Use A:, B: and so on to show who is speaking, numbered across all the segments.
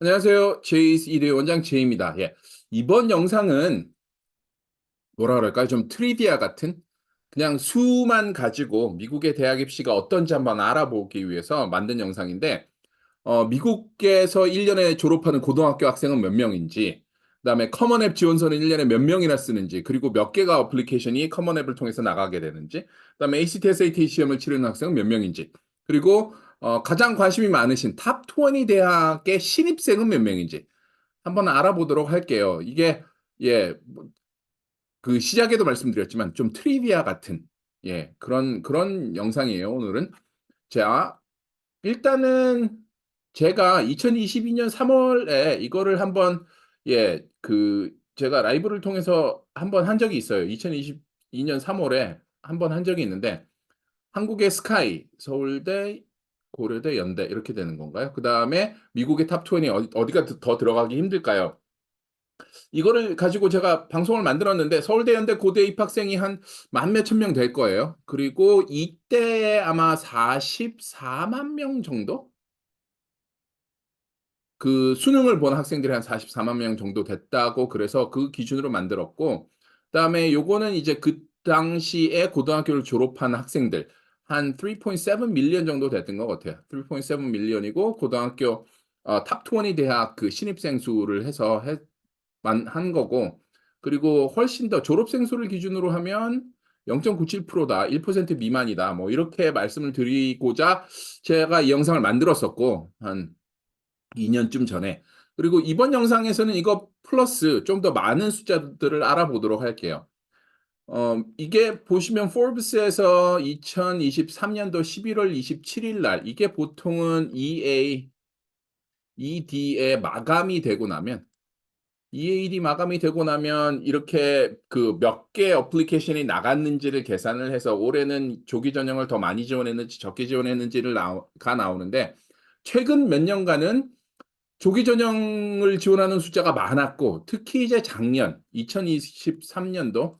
A: 안녕하세요. 제이스 1회 원장 제이입니다. 예. 이번 영상은 뭐라 그럴까요? 좀 트리비아 같은 그냥 수만 가지고 미국의 대학 입시가 어떤지 한번 알아보기 위해서 만든 영상인데 미국에서 1년에 졸업하는 고등학교 학생은 몇 명인지, 그다음에 커먼앱 지원서는 1년에 몇 명이나 쓰는지, 그리고 몇 개가 어플리케이션이 커먼앱을 통해서 나가게 되는지, 그다음에 ACT, SAT 시험을 치르는 학생은 몇 명인지, 그리고 가장 관심이 많으신 탑 20 대학의 신입생은 몇 명인지 한번 알아보도록 할게요. 이게 예, 그 시작에도 말씀드렸지만 좀 트리비아 같은 그런 영상이에요, 오늘은. 자, 일단은 제가 2022년 3월에 이거를 한번 제가 라이브를 통해서 한번 한 적이 있어요. 2022년 3월에 한번 한 적이 있는데 한국의 스카이, 서울대, 고려대, 연대 이렇게 되는 건가요? 그다음에 미국의 탑 20 어디가 더 들어가기 힘들까요? 이거를 가지고 제가 방송을 만들었는데 서울대, 연대, 고대 입학생이 한 만 몇천 명 될 거예요. 그리고 이때 아마 44만 명 정도? 그 수능을 본 학생들이 한 44만 명 정도 됐다고, 그래서 그 기준으로 만들었고, 그다음에 요거는 이제 그 당시에 고등학교를 졸업한 학생들 한 3.7 밀리언 정도 됐던 것 같아요. 3.7 밀리언이고 고등학교 탑 20 대학 그 신입생 수를 해서 한 거고, 그리고 훨씬 더 졸업생 수를 기준으로 하면 0.97%다, 1% 미만이다, 뭐 이렇게 말씀을 드리고자 제가 이 영상을 만들었었고, 한 2년쯤 전에. 그리고 이번 영상에서는 이거 플러스 좀 더 많은 숫자들을 알아보도록 할게요. 이게 보시면 포브스에서 2023년도 11월 27일 날, 이게 보통은 EAD에 마감이 되고 나면, EAD 마감이 되고 나면 이렇게 그 몇 개 어플리케이션이 나갔는지를 계산을 해서 올해는 조기 전형을 더 많이 지원했는지 적게 지원했는지를 나오는데, 최근 몇 년간은 조기 전형을 지원하는 숫자가 많았고, 특히 이제 작년 2023년도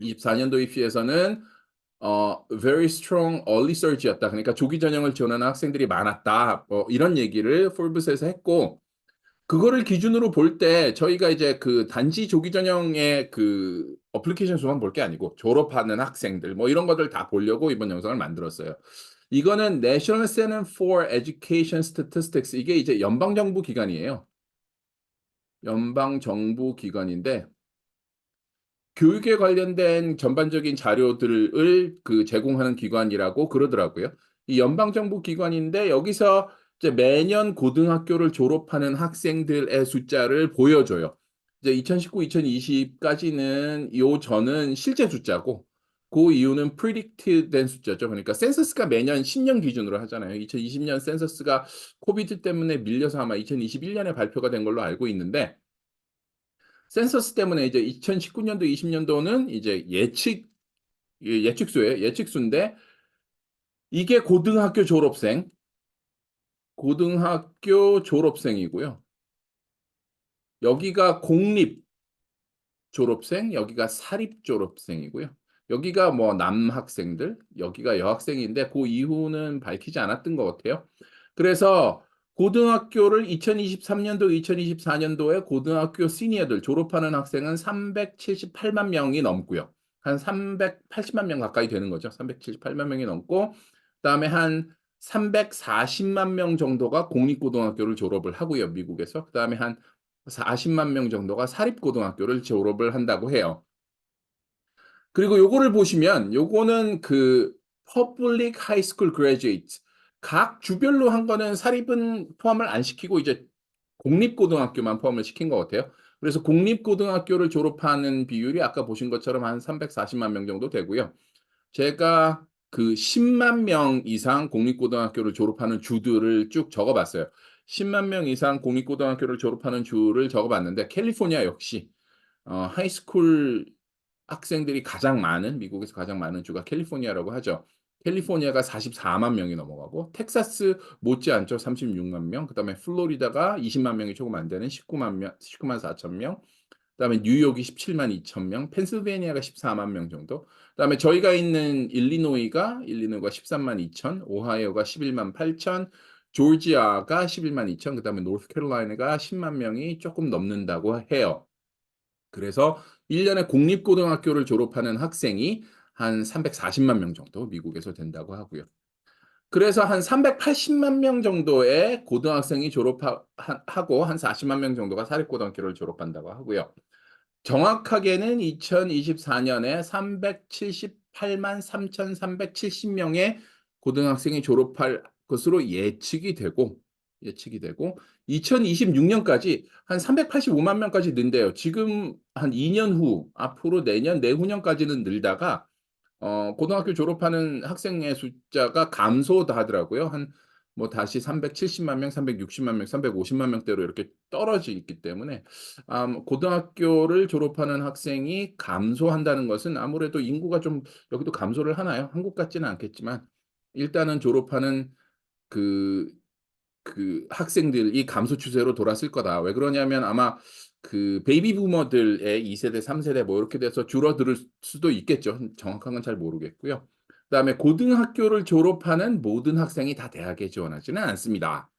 A: 24년도 입시에서는 very strong early surge였다. 그러니까 조기 전형을 지원하는 학생들이 많았다. 뭐 이런 얘기를 포브스에서 했고, 그거를 기준으로 볼 때 저희가 이제 그 단지 조기 전형의 그 어플리케이션 수만 볼 게 아니고 졸업하는 학생들 뭐 이런 것들 다 보려고 이번 영상을 만들었어요. 이거는 National Center for Education Statistics, 이게 이제 연방정부 기관이에요. 연방정부 기관인데 교육에 관련된 전반적인 자료들을 그 제공하는 기관이라고 그러더라고요. 이 연방정부 기관인데 여기서 이제 매년 고등학교를 졸업하는 학생들의 숫자를 보여줘요. 이제 2019, 2020까지는 요 전은 실제 숫자고, 그 이유는 프리딕트 된 숫자죠. 그러니까 센서스가 매년 10년 기준으로 하잖아요. 2020년 센서스가 코비드 때문에 밀려서 아마 2021년에 발표가 된 걸로 알고 있는데, 센서스 때문에 이제 2019년도, 20년도는 이제 예측수예요. 예측수인데 이게 고등학교 졸업생이고요. 여기가 공립 졸업생, 여기가 사립 졸업생이고요. 여기가 뭐 남학생들, 여기가 여학생인데 그 이후는 밝히지 않았던 것 같아요. 그래서 고등학교를 2023년도, 2024년도에 고등학교 시니어들 졸업하는 학생은 378만 명이 넘고요. 한 380만 명 가까이 되는 거죠. 378만 명이 넘고, 그다음에 한 340만 명 정도가 공립고등학교를 졸업을 하고요, 미국에서. 그다음에 한 40만 명 정도가 사립고등학교를 졸업을 한다고 해요. 그리고 요거를 보시면 요거는 그 Public High School Graduates, 각 주별로 한 거는 사립은 포함을 안 시키고 이제 공립고등학교만 포함을 시킨 것 같아요. 그래서 공립고등학교를 졸업하는 비율이 아까 보신 것처럼 한 340만 명 정도 되고요. 제가 그 10만 명 이상 공립고등학교를 졸업하는 주들을 쭉 적어봤어요. 10만 명 이상 공립고등학교를 졸업하는 주를 적어봤는데 캘리포니아 역시 하이스쿨 학생들이 가장 많은, 미국에서 가장 많은 주가 캘리포니아라고 하죠. 캘리포니아가 44만 명이 넘어가고, 텍사스 못지않죠. 36만 명. 그다음에 플로리다가 20만 명이 조금 안 되는 19만 명, 19만 4천 명. 그다음에 뉴욕이 17만 2천 명, 펜실베니아가 14만 명 정도. 그다음에 저희가 있는 일리노이가 13만 2천, 오하이오가 11만 8천, 조지아가 11만 2천, 그다음에 노스캐롤라이나가 10만 명이 조금 넘는다고 해요. 그래서 1년에 공립고등학교를 졸업하는 학생이 한 340만 명 정도 미국에서 된다고 하고요. 그래서 한 380만 명 정도의 고등학생이 졸업하고 한 40만 명 정도가 사립고등학교를 졸업한다고 하고요. 정확하게는 2024년에 378만 3,370명의 고등학생이 졸업할 것으로 예측이 되고 2026년까지 한 385만 명까지 는대요. 지금 한 2년 후, 앞으로 내년, 내후년까지는 늘다가 고등학교 졸업하는 학생의 숫자가 감소도 하더라고요. 한 뭐 다시 370만 명, 360만 명, 350만 명대로 이렇게 떨어지기 때문에 고등학교를 졸업하는 학생이 감소한다는 것은 아무래도 인구가 좀 여기도 감소를 하나요? 한국 같지는 않겠지만 일단은 졸업하는 그 학생들이 감소 추세로 돌았을 거다. 왜 그러냐면 아마 그 베이비 부머들의 2 세대, 3 세대 뭐 이렇게 돼서 줄어들 수도 있겠죠. 정확한 건 잘 모르겠고요. 그다음에 고등학교를 졸업하는 모든 학생이 다 대학에 지원하지는 않습니다.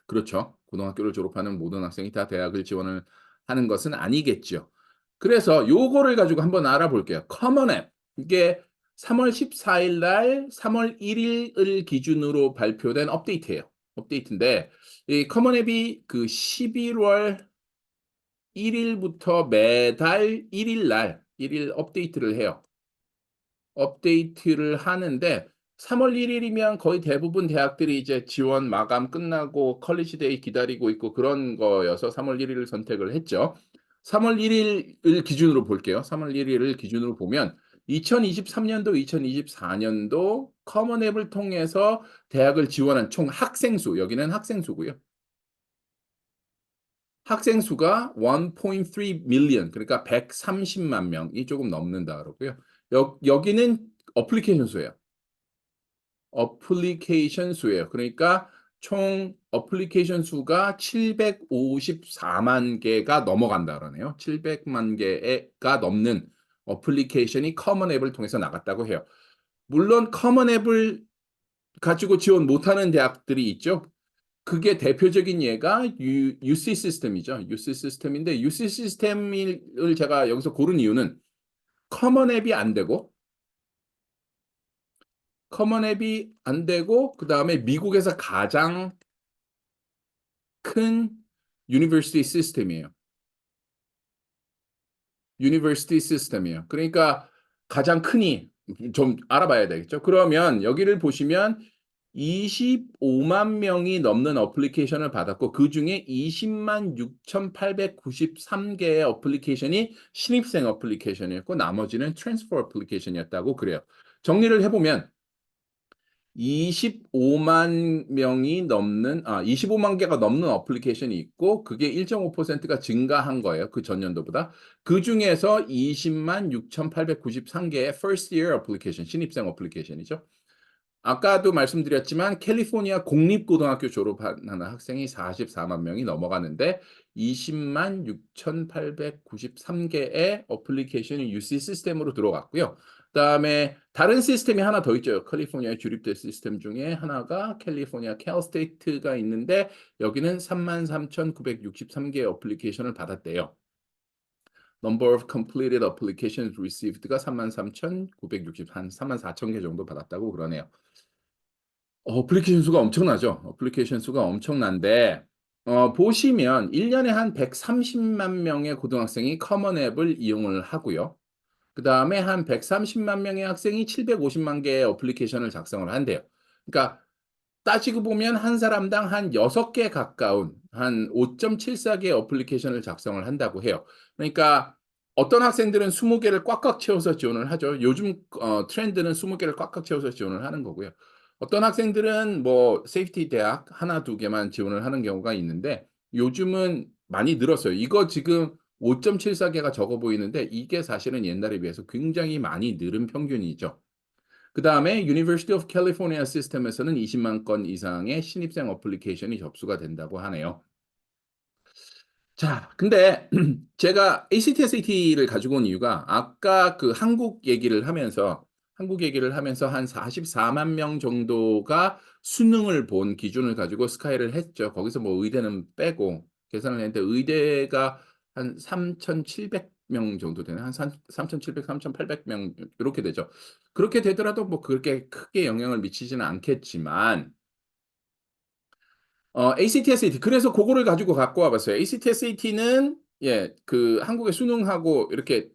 A: 그렇죠. 고등학교를 졸업하는 모든 학생이 다 대학을 지원을 하는 것은 아니겠죠. 그래서 요거를 가지고 한번 알아볼게요. 커먼 앱. 이게 3월 14일 날 3월 1 일을 기준으로 발표된 업데이트예요. 업데이트인데 이 커먼 앱이 그 11월 1 일부터 매달 1일 날 1일 업데이트를 해요. 업데이트를 하는데 3월 1 일이면 거의 대부분 대학들이 이제 지원 마감 끝나고 컬리지 데이 기다리고 있고 그런 거여서 3월 1 일을 선택을 했죠. 3월 1 일을 기준으로 볼게요. 3월 1 일을 기준으로 보면 2023년도, 2024년도 커먼 앱을 통해서 대학을 지원한 총 학생 수, 여기는 학생 수고요. 학생 수가 1.3 million, 그러니까 130만 명이 조금 넘는다 그러고요. 여기는 어플리케이션 수예요. 어플리케이션 수예요. 그러니까 총 어플리케이션 수가 754만 개가 넘어간다 그러네요. 700만 개가 넘는 어플리케이션이 커먼 앱을 통해서 나갔다고 해요. 물론 커먼 앱을 가지고 지원 못하는 대학들이 있죠. 그게 대표적인 예가 UC 시스템이죠. UC 시스템인데 UC 시스템을 제가 여기서 고른 이유는 커먼 앱이 안 되고 그다음에 미국에서 가장 큰 유니버시티 시스템이에요. 유니버시티 시스템이에요. 그러니까 가장 크니 좀 알아봐야 되겠죠. 그러면 여기를 보시면 25만 명이 넘는 어플리케이션을 받았고 그중에 20만 6,893 개의 어플리케이션이 신입생 어플리케이션이었고 나머지는 트랜스퍼 어플리케이션이었다고 그래요. 정리를 해보면 25만 개가 넘는 어플리케이션이 있고 그게 1.5%가 증가한 거예요. 그 전년도보다. 그중에서 20만 6,893 개의 first year 어플리케이션, 신입생 어플리케이션이죠. 아까도 말씀드렸지만 캘리포니아 공립고등학교 졸업하는 학생이 44만 명이 넘어가는데 20만 6,893 개의 어플리케이션이 UC 시스템으로 들어갔고요. 그다음에 다른 시스템이 하나 더 있죠. 캘리포니아에 주립된 시스템 중에 하나가 캘리포니아 캘스테이트가 있는데 여기는 33,963 개의 어플리케이션을 받았대요. Number of completed applications received가 33,960, 한 34,000개 정도 받았다고 그러네요. 어플리케이션 수가 엄청나죠. 어플리케이션 수가 엄청난데 보시면 1 년에 한 130만 명의 고등학생이 커먼 앱을 이용을 하고요. 그다음에 한 130만 명의 학생이 750만 개의 어플리케이션을 작성을 한대요. 그러니까 따지고 보면 한 사람당 한 6개 가까운 한 5.74 개의 어플리케이션을 작성을 한다고 해요. 그러니까 어떤 학생들은 20개를 꽉꽉 채워서 지원을 하죠. 요즘 트렌드는 20개를 꽉꽉 채워서 지원을 하는 거고요. 어떤 학생들은 뭐 세이프티 대학 하나 두 개만 지원을 하는 경우가 있는데 요즘은 많이 늘었어요. 이거 지금 5.74 개가 적어 보이는데 이게 사실은 옛날에 비해서 굉장히 많이 늘은 평균이죠. 그다음에 University of California 시스템에서는 20만 건 이상의 신입생 어플리케이션이 접수가 된다고 하네요. 자, 근데 제가 ACT, SAT를 가지고 온 이유가 아까 그 한국 얘기를 하면서 한국 얘기를 하면서 한 44만 명 정도가 수능을 본 기준을 가지고 스카이를 했죠. 거기서 뭐 의대는 빼고 계산을 했는데 의대가 한 3,700명 정도 되나? 한 3,700, 3,800명 요렇게 되죠. 그렇게 되더라도 뭐 그렇게 크게 영향을 미치지는 않겠지만 ACT, SAT 그래서 고거를 가지고 갖고 와 봤어요. ACT, SAT는 예 그 한국의 수능하고 이렇게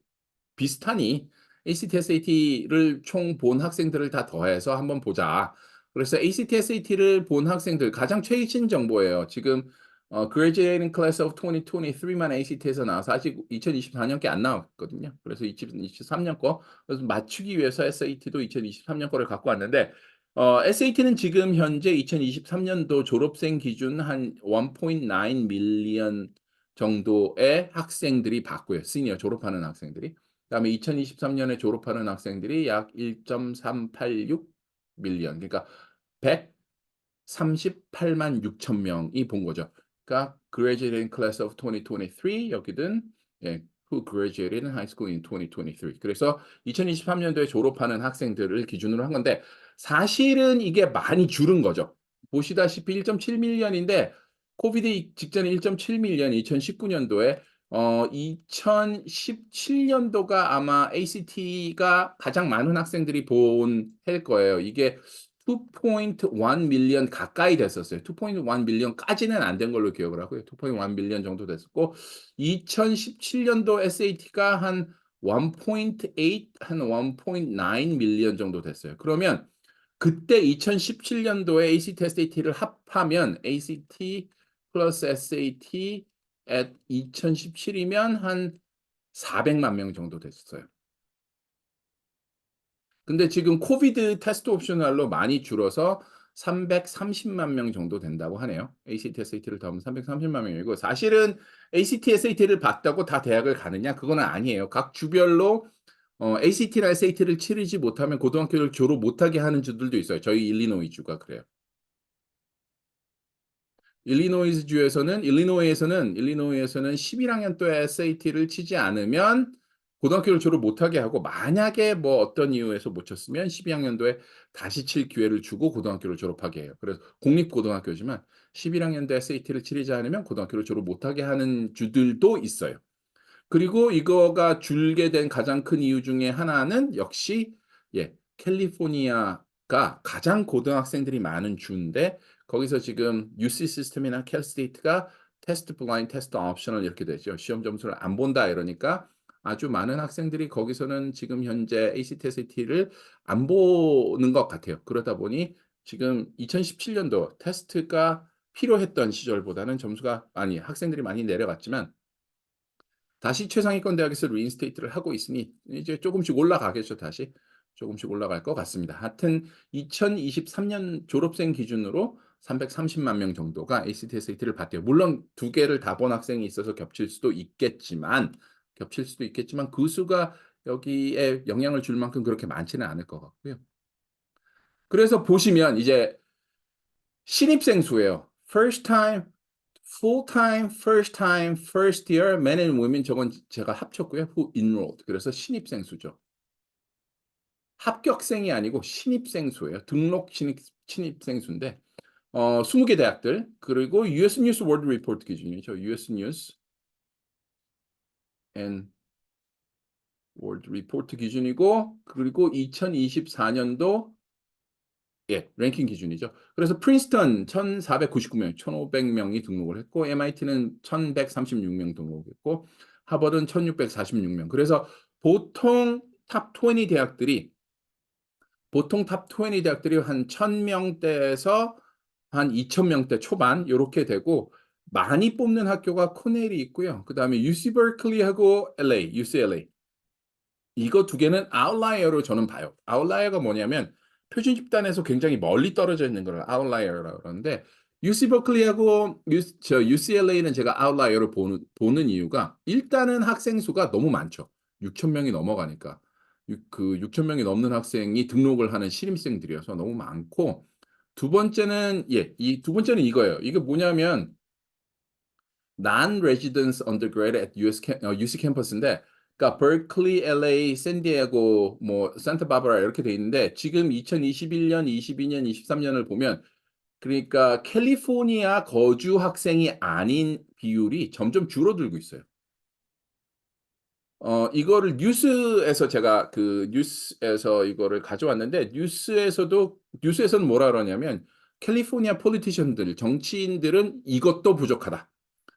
A: 비슷하니 ACT, SAT를 총 본 학생들을 다 더해서 한번 보자. 그래서 ACT, SAT를 본 학생들 가장 최신 정보예요. 지금 Graduating Class of 2023만 ACT에서 나와서 아직 2024년 게 안 나왔거든요. 그래서 2023년 거 그래서 맞추기 위해서 SAT도 2023년 거를 갖고 왔는데 SAT는 지금 현재 2023년도 졸업생 기준 한 1.9 밀리언 정도의 학생들이 받고요. 시니어 졸업하는 학생들이. 그다음에 2023년에 졸업하는 학생들이 약 1.386 밀리언 그러니까 138만 6천 명이 본 거죠. 그러니까 graduating class of 2023 여기든 예, who graduated in high school in 2023. 그래서 2023년도에 졸업하는 학생들을 기준으로 한 건데 사실은 이게 많이 줄은 거죠. 보시다시피 1.7 밀리언인데 코비드 직전에 1.7 밀리언 2019년도에 2017년도가 아마 ACT가 가장 많은 학생들이 본 해일 거예요. 이게 2.1 밀리언 가까이 됐었어요. 2.1 밀리언까지는 안 된 걸로 기억을 하고요. 2.1 밀리언 정도 됐었고 2017년도 SAT가 한 1.8, 한 1.9 밀리언 정도 됐어요. 그러면 그때 2017년도에 ACT, SAT를 합하면 ACT 플러스 SAT at 2017이면 한 400만 명 정도 됐어요. 근데 지금 코비드 테스트 옵셔널로 많이 줄어서 330만 명 정도 된다고 하네요. ACT, SAT를 더하면 330만 명이고 사실은 ACT, SAT를 봤다고 다 대학을 가느냐? 그건 아니에요. 각 주별로 ACT나 SAT를 치르지 못하면 고등학교를 졸업 못하게 하는 주들도 있어요. 저희 일리노이 주가 그래요. 일리노이에서는 11학년 또 SAT를 치지 않으면 고등학교를 졸업 못하게 하고 만약에 뭐 어떤 이유에서 못 쳤으면 12학년도에 다시 칠 기회를 주고 고등학교를 졸업하게 해요. 그래서 공립고등학교지만 11학년도 SAT를 치르지 않으면 고등학교를 졸업 못하게 하는 주들도 있어요. 그리고 이거가 줄게 된 가장 큰 이유 중에 하나는 역시 예, 캘리포니아가 가장 고등학생들이 많은 주인데 거기서 지금 UC 시스템이나 캘스테이트가 테스트 블라인드, 테스트 옵셔널 이렇게 되죠. 시험 점수를 안 본다 이러니까 아주 많은 학생들이 거기서는 지금 현재 ACT, SAT를 안 보는 것 같아요. 그러다 보니 지금 2017년도 테스트가 필요했던 시절보다는 점수가 많이 학생들이 많이 내려갔지만 다시 최상위권 대학에서 리인스테이트를 하고 있으니 이제 조금씩 올라가겠죠, 다시. 조금씩 올라갈 것 같습니다. 하여튼 2023년 졸업생 기준으로 330만 명 정도가 ACT, SAT를 봤대요. 물론 두 개를 다 본 학생이 있어서 겹칠 수도 있겠지만 그 수가 여기에 영향을 줄 만큼 그렇게 많지는 않을 것 같고요. 그래서 보시면 이제 신입생 수예요. First time, full time, first time, first year, men and women 저건 제가 합쳤고요. Who enrolled. 그래서 신입생 수죠. 합격생이 아니고 신입생 수예요. 등록 신입생 수인데 20개 대학들 그리고 US 뉴스 월드 리포트 기준이죠. US 뉴스 and 월드 리포트 기준이고 그리고 2024년도 예, 랭킹 기준이죠. 그래서 프린스턴 1,499명, 1,500명이 등록을 했고 MIT는 1,136명 등록했고 하버드는 1,646명. 그래서 보통 탑 20 대학들이 한 1,000명대에서 한 2,000명대 초반 요렇게 되고 많이 뽑는 학교가 코넬이 있고요. 그다음에 UC 버클리하고 UCLA 이거 두 개는 아웃라이어로 저는 봐요. 아웃라이어가 뭐냐면 표준 집단에서 굉장히 멀리 떨어져 있는 걸 아웃라이어라고 그러는데 UC 버클리하고 UCLA는 제가 아웃라이어로 보는 이유가 일단은 학생 수가 너무 많죠. 6천 명이 넘어가니까 그 6천 명이 넘는 학생이 등록을 하는 신입생들이어서 너무 많고 두 번째는 이 두 번째는 이거예요. 이게 뭐냐면 non-residence undergrad at UC 캠퍼스인데 그러니까 버클리, LA, 샌디에고, 뭐 산타바바라 이렇게 돼 있는데 지금 2021년, 22년, 23년을 보면 그러니까 캘리포니아 거주 학생이 아닌 비율이 점점 줄어들고 있어요. 이거를 뉴스에서 제가 그 뉴스에서 이거를 가져왔는데 뉴스에서는 뭐라 그러냐면 "캘리포니아 politician들 정치인들은 이것도 부족하다.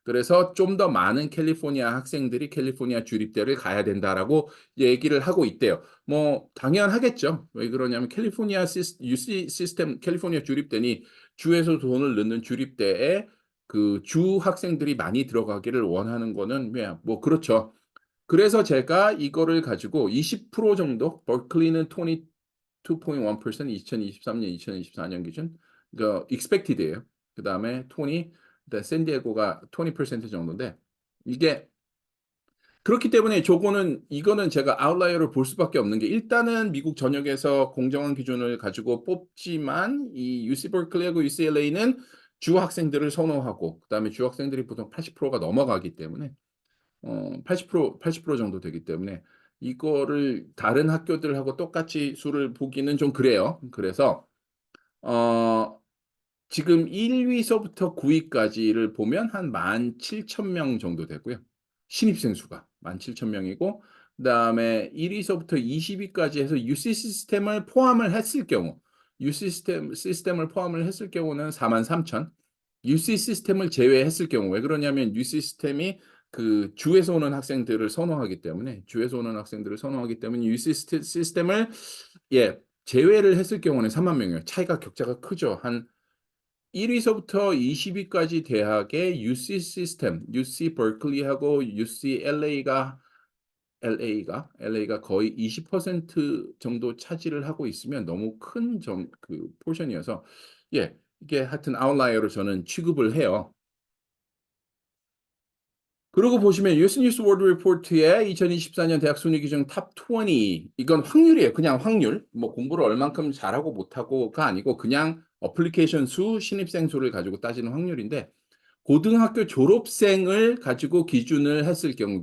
A: 그래서 좀 더 많은 캘리포니아 학생들이 캘리포니아 주립대를 가야 된다."라고 얘기를 하고 있대요. 뭐 당연하겠죠. 왜 그러냐면 캘리포니아 UC 시스템 캘리포니아 주립대니 주에서 돈을 넣는 주립대에 그 주 학생들이 많이 들어가기를 원하는 거는 뭐 그렇죠. 그래서 제가 이거를 가지고 20% 정도 버클리는 22.1% 2023년, 2024년 기준 그러니까 expected예요. 그다음에 20 샌디에고가 20% 정도인데 이게 그렇기 때문에 이거는 제가 아웃라이어를 볼 수밖에 없는 게 일단은 미국 전역에서 공정한 기준을 가지고 뽑지만 이 UC 버클리하고 UCLA는 주 학생들을 선호하고 그다음에 주 학생들이 보통 80%가 넘어가기 때문에 80% 정도 되기 때문에 이거를 다른 학교들하고 똑같이 수를 보기는 좀 그래요. 그래서 어 지금 1 위서부터 9 위까지를 보면 한 17,000명 정도 되고요. 신입생 수가 17,000 명이고 그다음에 1 위서부터 20 위까지 해서 UC 시스템을 포함을 했을 경우 시스템을 포함을 했을 경우는 43,000 UC 시스템을 제외했을 경우 왜 그러냐면 UC 시스템이 그 주에서 오는 학생들을 선호하기 때문에 UC 시스템을 예 제외를 했을 경우는 30,000 명이에요. 차이가 격차가 크죠. 한 1 위서부터 20 위까지 대학의 UC 시스템, UC 버클리하고 UCLA가 LA가 거의 20% 정도 차지를 하고 있으면 너무 큰 포션이어서 예 이게 하여튼 아웃라이어로 저는 취급을 해요. 그러고 보시면 US 뉴스 월드 리포트의 2024년 대학 순위 기준 탑 20 이건 확률이에요. 그냥 확률. 뭐 공부를 얼만큼 잘하고 못하고가 아니고 그냥 어플리케이션 수, 신입생 수를 가지고 따지는 확률인데 고등학교 졸업생을 가지고 기준을 했을 경우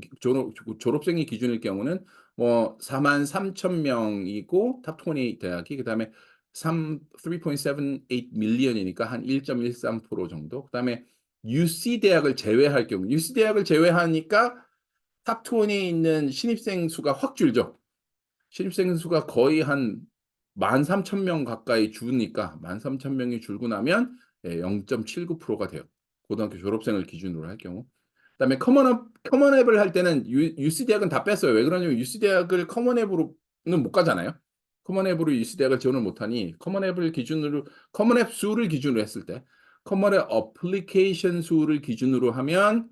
A: 졸업생이 기준일 경우는 뭐 43,000 명이고 탑 20 대학이 그다음에 3.78 밀리언이니까 한 1.13% 정도. 그다음에 UC 대학을 제외할 경우 UC 대학을 제외하니까 탑 20에 있는 신입생 수가 확 줄죠. 신입생 수가 거의 한 13,000명 가까이 주니까 13,000 명이 줄고 나면 예 0.79%가 돼요. 고등학교 졸업생을 기준으로 할 경우. 그다음에 커먼앱을 할 때는 UC 대학은 다 뺐어요. 왜 그러냐면 UC 대학을 커먼앱으로는 못 가잖아요. 커먼앱으로 UC 대학을 지원을 못 하니 커먼앱 수를 기준으로 했을 때 커먼앱 어플리케이션 수를 기준으로 하면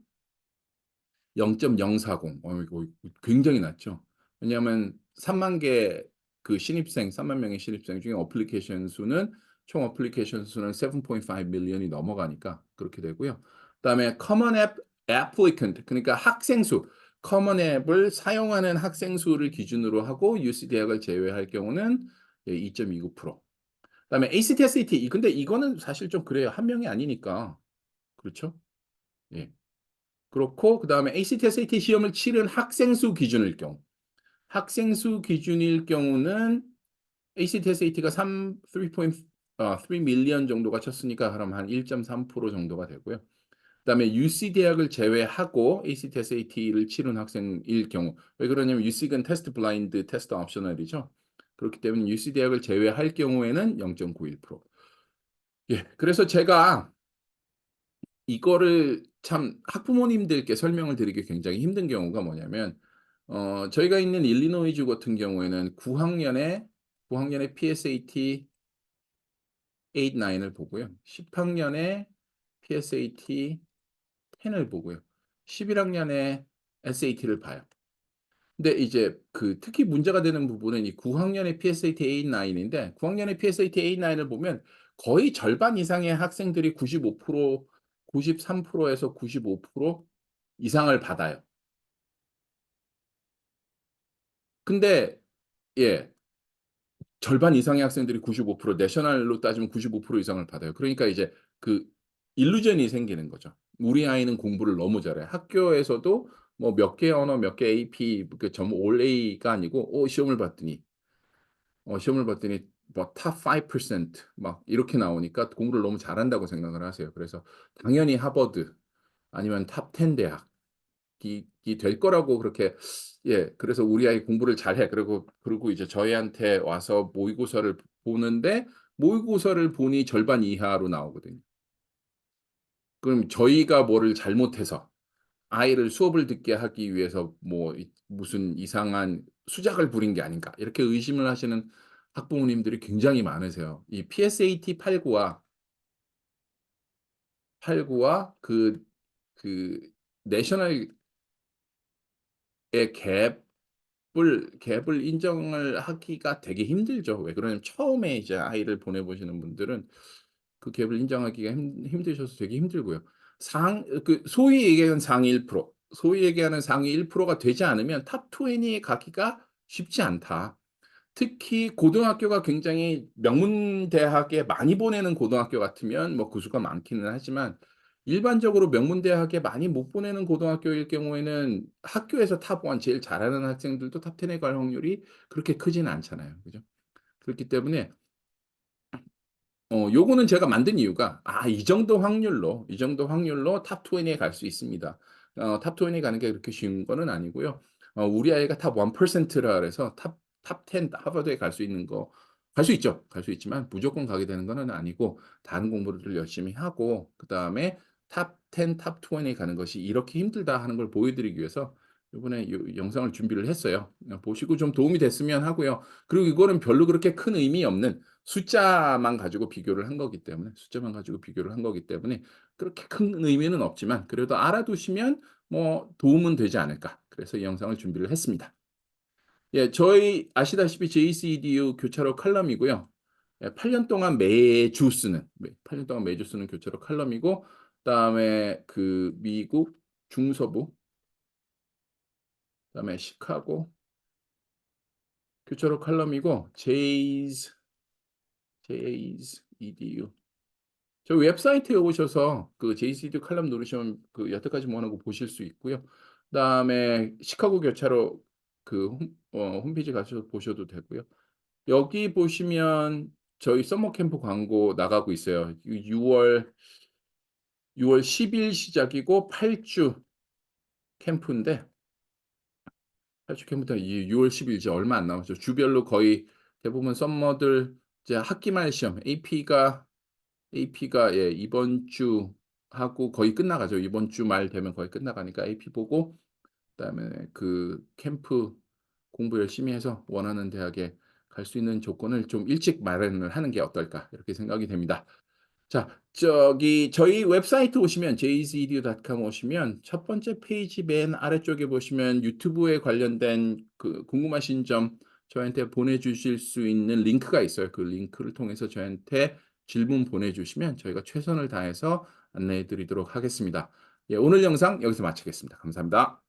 A: 0.040 이거 굉장히 낮죠. 왜냐하면 3만 개 그 신입생 3만 명의 신입생 중에 총 어플리케이션 수는 7.5 밀리언이 넘어가니까 그렇게 되고요. 그다음에 커먼 앱 애플리컨트 그러니까 학생 수 커먼 앱을 사용하는 학생 수를 기준으로 하고 UC 대학을 제외할 경우는 예 2.29%. 그다음에 ACT, SAT 근데 이거는 사실 좀 그래요. 한 명이 아니니까. 그렇죠? 예. 그렇고 그다음에 ACT, SAT 시험을 치른 학생 수 기준일 경우는 ACT, SAT가 3 밀리언 정도가 쳤으니까 그럼 한 1.3% 정도가 되고요. 그다음에 UC 대학을 제외하고 ACT, SAT를 치른 학생일 경우 왜 그러냐면 UC는 테스트 블라인드, 테스트 옵셔널이죠. 그렇기 때문에 UC 대학을 제외할 경우에는 0.91%. 예. 그래서 제가 이거를 참 학부모님들께 설명을 드리기 굉장히 힘든 경우가 뭐냐면 저희가 있는 일리노이주 같은 경우에는 9학년에 PSAT 8, 9을 보고요. 10 학년에 PSAT 10을 보고요. 11 학년에 SAT를 봐요. 근데 이제 그 특히 문제가 되는 부분은 이 9 학년의 PSAT 8, 9인데 9 학년의 PSAT 8, 9을 보면 거의 절반 이상의 학생들이 95% 93% 에서 95% 이상을 받아요. 근데 예. 절반 이상의 학생들이 95% 내셔널로 따지면 95% 이상을 받아요. 그러니까 이제 그 일루전이 생기는 거죠. '우리 아이는 공부를 너무 잘해.' 학교에서도 뭐 몇 개 언어 몇 개 AP 그 점 올 A가 아니고 시험을 봤더니 뭐 탑 5%막 이렇게 나오니까 공부를 너무 잘한다고 생각을 하세요. 그래서 당연히 하버드 아니면 탑 10 대학이 될 거라고 그렇게 그래서 "우리 아이 공부를 잘해." 그리고 이제 저희한테 와서 모의고사를 보는데 모의고사를 보니 절반 이하로 나오거든요. 그럼 저희가 뭐를 잘못해서 아이를 수업을 듣게 하기 위해서 뭐 무슨 이상한 수작을 부린 게 아닌가 이렇게 의심을 하시는 학부모님들이 굉장히 많으세요. 이 PSAT 89와 그 내셔널의 갭을 인정을 하기가 되게 힘들죠. 왜 그러냐면 처음에 이제 아이를 보내 보시는 분들은 그 갭을 인정하기가 힘드셔서 되게 힘들고요. 소위 얘기하는 상위 1%, 소위 얘기하는 상위 1%가 되지 않으면 탑 20에 가기가 쉽지 않다. 특히 고등학교가 굉장히 명문 대학에 많이 보내는 고등학교 같으면 뭐 그 수가 많기는 하지만 일반적으로 명문 대학에 많이 못 보내는 고등학교일 경우에는 학교에서 탑 1 제일 잘하는 학생들도 탑 10에 갈 확률이 그렇게 크지는 않잖아요. 그죠? 그렇기 때문에 요거는 제가 만든 이유가 이 정도 확률로 탑 20에 갈 수 있습니다. 탑 20에 가는 게 그렇게 쉬운 거는 아니고요. 우리 아이가 탑 1%라 그래서 탑 10 하버드에 갈 수 있는 거 갈 수 있죠. 갈 수 있지만 무조건 가게 되는 거는 아니고 다른 공부를 열심히 하고 그다음에 탑 10, 탑 20에 가는 것이 이렇게 힘들다 하는 걸 보여 드리기 위해서 요번에 요 영상을 준비를 했어요. 보시고 좀 도움이 됐으면 하고요. 그리고 이거는 별로 그렇게 큰 의미 없는 숫자만 가지고 비교를 한 거기 때문에 그렇게 큰 의미는 없지만 그래도 알아두시면 뭐 도움은 되지 않을까. 그래서 이 영상을 준비를 했습니다. 저희 아시다시피 JCEDU 교차로 칼럼이고요. 8년 동안 매주 쓰는 8년 동안 매주 쓰는 교차로 칼럼이고 그다음에 그 미국 중서부 그다음에 시카고 교차로 칼럼이고 J's EDU 저희 웹사이트에 오셔서 그 JCEDU 칼럼 누르시면 그 여태까지 뭐 하는 거 보실 수 있고요. 그다음에 시카고 교차로 그 홈페이지 가셔서 보셔도 되고요. 여기 보시면 저희 서머 캠프 광고 나가고 있어요. 6월 10일 시작이고 8주 캠프인데 8주 캠프인데 이 6월 10일 이제 얼마 안 남았죠. 주별로 거의 대부분 썸머들 이제 학기 말 시험 AP가 이번 주 하고 거의 끝나가죠. 이번 주 말 되면 거의 끝나가니까 AP 보고 그다음에 그 캠프 공부 열심히 해서 원하는 대학에 갈 수 있는 조건을 좀 일찍 마련을 하는 게 어떨까 이렇게 생각이 됩니다. 자, 저기 저희 웹사이트 오시면 jcedu.com 오시면 첫 번째 페이지 맨 아래쪽에 보시면 유튜브에 관련된 그 궁금하신 점 저한테 보내주실 수 있는 링크가 있어요. 그 링크를 통해서 저한테 질문 보내주시면 저희가 최선을 다해서 안내해 드리도록 하겠습니다. 오늘 영상 여기서 마치겠습니다. 감사합니다.